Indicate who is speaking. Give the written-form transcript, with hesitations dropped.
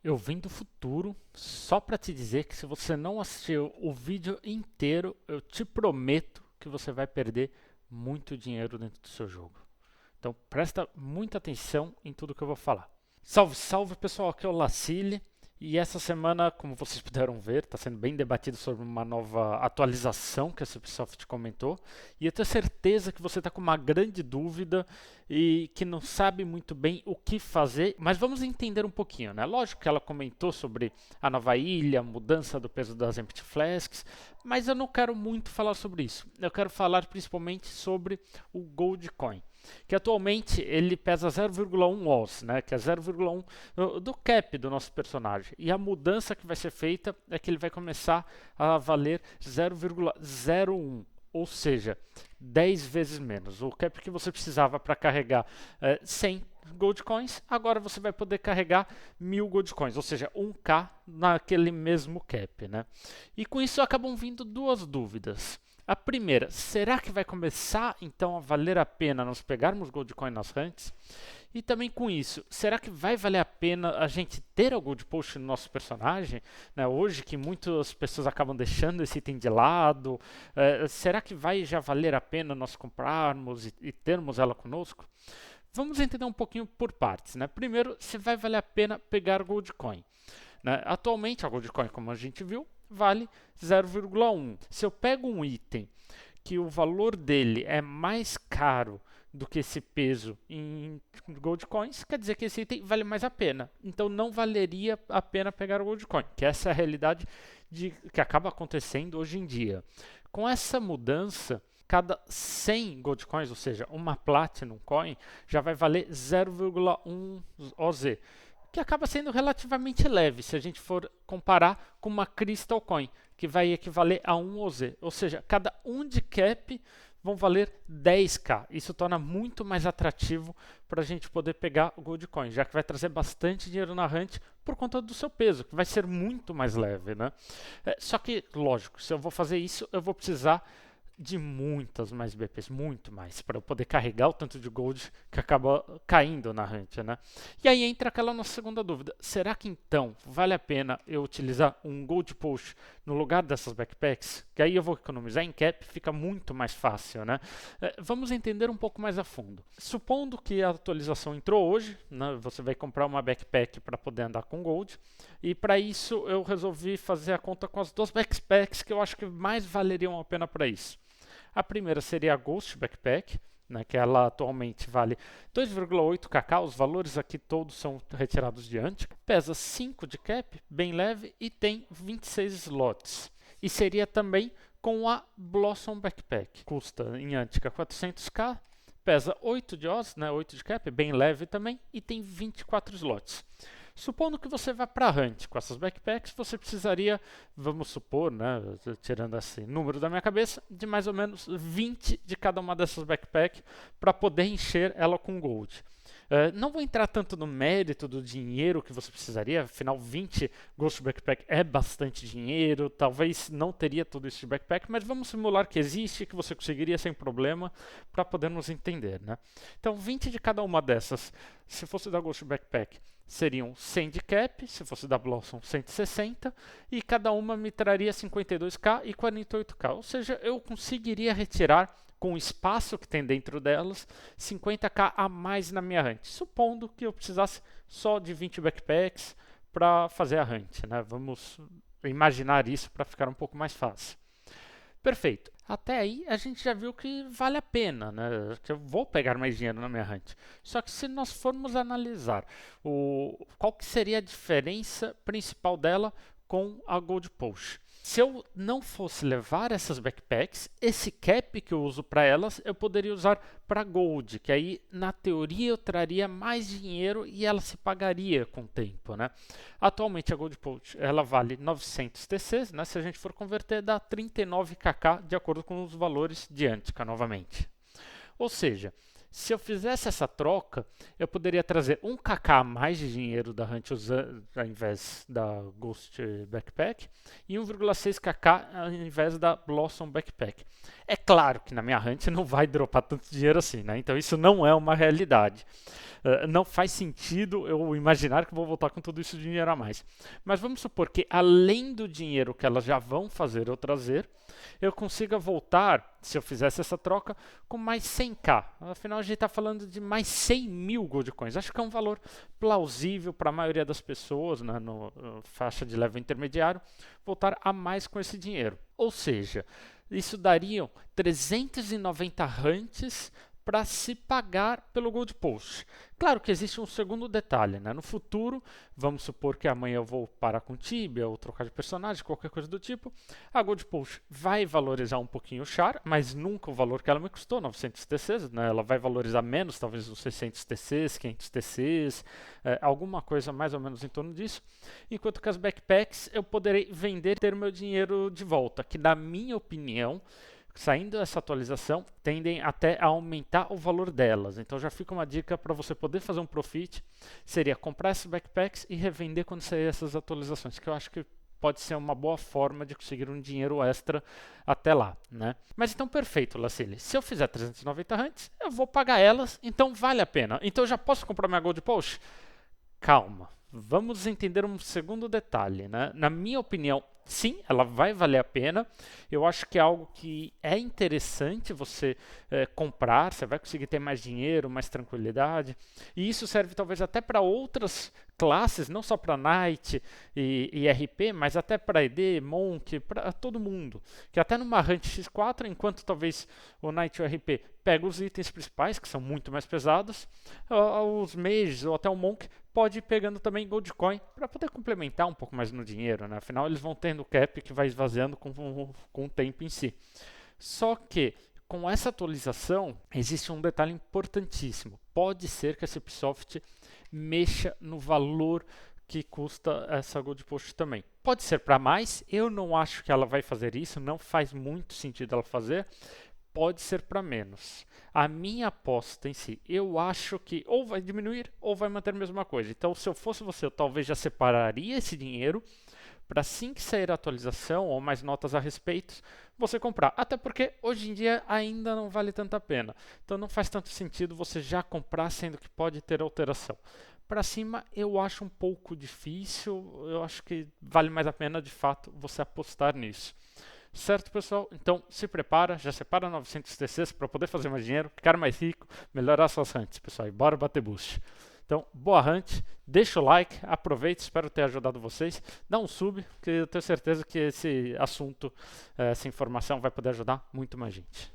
Speaker 1: Eu vim do futuro só para te dizer que se você não assistiu o vídeo inteiro, eu te prometo que você vai perder muito dinheiro dentro do seu jogo. Então presta muita atenção em tudo que eu vou falar. Salve, salve pessoal, aqui é o Lacile. E essa semana, como vocês puderam ver, está sendo bem debatido sobre uma nova atualização que a Ubisoft comentou. E eu tenho certeza que você está com uma grande dúvida e que não sabe muito bem o que fazer. Mas vamos entender um pouquinho, né? Lógico que ela comentou sobre a nova ilha, a mudança do peso das Empty Flasks, mas eu não quero muito falar sobre isso. Eu quero falar principalmente sobre o Gold Coin, que atualmente ele pesa 0,1 oz, né, que é 0,1 do cap do nosso personagem. E a mudança que vai ser feita é que ele vai começar a valer 0,01, ou seja, 10 vezes menos. O cap que você precisava para carregar 100 Gold Coins, agora você vai poder carregar 1000 Gold Coins, ou seja, 1k naquele mesmo cap, né? E com isso acabam vindo duas dúvidas. A primeira, será que vai começar então a valer a pena nós pegarmos Gold Coin nas hunts? E também com isso, será que vai valer a pena a gente ter o Gold Potion no nosso personagem? Né, hoje que muitas pessoas acabam deixando esse item de lado, será que vai já valer a pena nós comprarmos e termos ela conosco? Vamos entender um pouquinho por partes, né? Primeiro, se vai valer a pena pegar Gold Coin, né? Atualmente, a Gold Coin, como a gente viu, vale 0,1. Se eu pego um item que o valor dele é mais caro do que esse peso em Gold Coins, quer dizer que esse item vale mais a pena. Então não valeria a pena pegar o Gold Coin, que essa é a realidade que acaba acontecendo hoje em dia. Com essa mudança, cada 100 Gold Coins, ou seja, uma Platinum Coin, já vai valer 0,1 OZ, que acaba sendo relativamente leve se a gente for comparar com uma Crystal Coin, que vai equivaler a 1 OZ. Ou seja, cada 1 de cap vão valer 10k. Isso torna muito mais atrativo para a gente poder pegar o Gold Coin, já que vai trazer bastante dinheiro na hunt por conta do seu peso, que vai ser muito mais leve, né? Só que, lógico, se eu vou fazer isso, eu vou precisar de muitas mais BPs, muito mais, para eu poder carregar o tanto de gold que acaba caindo na hunt, né? E aí entra aquela nossa segunda dúvida: será que então vale a pena eu utilizar um gold push no lugar dessas backpacks? Que aí eu vou economizar em cap, fica muito mais fácil, né? Vamos entender um pouco mais a fundo. Supondo que a atualização entrou hoje, né? Você vai comprar uma backpack para poder andar com gold, e para isso eu resolvi fazer a conta com as duas backpacks que eu acho que mais valeriam a pena para isso. A primeira seria a Ghost Backpack, né, que ela atualmente vale 2,8kk, os valores aqui todos são retirados de Antica, pesa 5 de cap, bem leve e tem 26 slots. E seria também com a Blossom Backpack, custa em Antica 400k, pesa 8 de oz, né, 8 de cap, bem leve também e tem 24 slots. Supondo que você vá para a hunt com essas backpacks, você precisaria, vamos supor, né, tirando esse número da minha cabeça, de mais ou menos 20 de cada uma dessas backpacks para poder encher ela com gold. Não vou entrar tanto no mérito do dinheiro que você precisaria, afinal 20 Ghost Backpack é bastante dinheiro, talvez não teria tudo isso de backpack, mas vamos simular que existe, que você conseguiria sem problema para podermos entender, né? Então 20 de cada uma dessas, se fosse da Ghost Backpack, seriam 100 de cap, se fosse da Blossom 160, e cada uma me traria 52k e 48k, ou seja, eu conseguiria retirar com o espaço que tem dentro delas, 50k a mais na minha hunt, supondo que eu precisasse só de 20 backpacks para fazer a hunt, né? Vamos imaginar isso para ficar um pouco mais fácil. Perfeito. Até aí a gente já viu que vale a pena, né? Que eu vou pegar mais dinheiro na minha hunt. Só que se nós formos analisar qual que seria a diferença principal dela com a Gold Push. Se eu não fosse levar essas backpacks, esse cap que eu uso para elas, eu poderia usar para Gold, que aí na teoria eu traria mais dinheiro e ela se pagaria com o tempo, né? Atualmente a Gold Push ela vale 900 TCs, né? Se a gente for converter dá 39kk de acordo com os valores de Antica novamente. Ou seja, Se eu fizesse essa troca, eu poderia trazer 1kk a mais de dinheiro da Hunt ao invés da Ghost Backpack e 1,6kk ao invés da Blossom Backpack. É claro que na minha Hunt não vai dropar tanto dinheiro assim, né? Então isso não é uma realidade. Não faz sentido eu imaginar que vou voltar com tudo isso de dinheiro a mais. Mas vamos supor que além do dinheiro que elas já vão fazer eu trazer, eu consiga voltar, se eu fizesse essa troca, com mais 100k. Afinal, a gente está falando de mais 100 mil Gold Coins. Acho que é um valor plausível para a maioria das pessoas, né, no faixa de level intermediário, voltar a mais com esse dinheiro. Ou seja, isso daria 390 hunts para se pagar pelo Gold Post. Claro que existe um segundo detalhe, né? No futuro, vamos supor que amanhã eu vou parar com Tibia ou trocar de personagem, qualquer coisa do tipo, a Gold Post vai valorizar um pouquinho o char, mas nunca o valor que ela me custou, 900 TCs, né? Ela vai valorizar menos, talvez uns 600 TCs, 500 TCs, alguma coisa mais ou menos em torno disso, enquanto que as backpacks eu poderei vender e ter o meu dinheiro de volta, que na minha opinião, saindo essa atualização, tendem até a aumentar o valor delas. Então já fica uma dica para você poder fazer um profit, seria comprar esses backpacks e revender quando sair essas atualizações, que eu acho que pode ser uma boa forma de conseguir um dinheiro extra até lá, né? Mas então perfeito, Lacile. Se eu fizer 390 hunts, eu vou pagar elas, então vale a pena. Então eu já posso comprar minha Gold Post? Calma. Vamos entender um segundo detalhe, né? Na minha opinião, sim, ela vai valer a pena. Eu acho que é algo que é interessante você comprar, você vai conseguir ter mais dinheiro, mais tranquilidade. E isso serve talvez até para outras classes, não só para Knight e RP, mas até para ED, Monk, para todo mundo. Que até numa Hunt X4, enquanto talvez o Knight e o RP pega os itens principais, que são muito mais pesados, os Mages ou até o Monk pode ir pegando também Gold Coin para poder complementar um pouco mais no dinheiro, né? Afinal, eles vão tendo cap que vai esvaziando com o tempo em si. Só que com essa atualização existe um detalhe importantíssimo. Pode ser que a Cipsoft mexa no valor que custa essa Gold Post também. Pode ser para mais, eu não acho que ela vai fazer isso, não faz muito sentido ela fazer. Pode ser para menos. A minha aposta em si, eu acho que ou vai diminuir ou vai manter a mesma coisa. Então, se eu fosse você, eu talvez já separaria esse dinheiro para assim que sair a atualização ou mais notas a respeito, você comprar. Até porque hoje em dia ainda não vale tanta pena. Então não faz tanto sentido você já comprar, sendo que pode ter alteração. Para cima eu acho um pouco difícil, eu acho que vale mais a pena de fato você apostar nisso. Certo, pessoal? Então se prepara, já separa 900 TCs para poder fazer mais dinheiro, ficar mais rico, melhorar suas hunts, pessoal, e bora bater boost. Então, boa hunt, deixa o like, aproveite, espero ter ajudado vocês. Dá um sub, que eu tenho certeza que esse assunto, essa informação vai poder ajudar muito mais gente.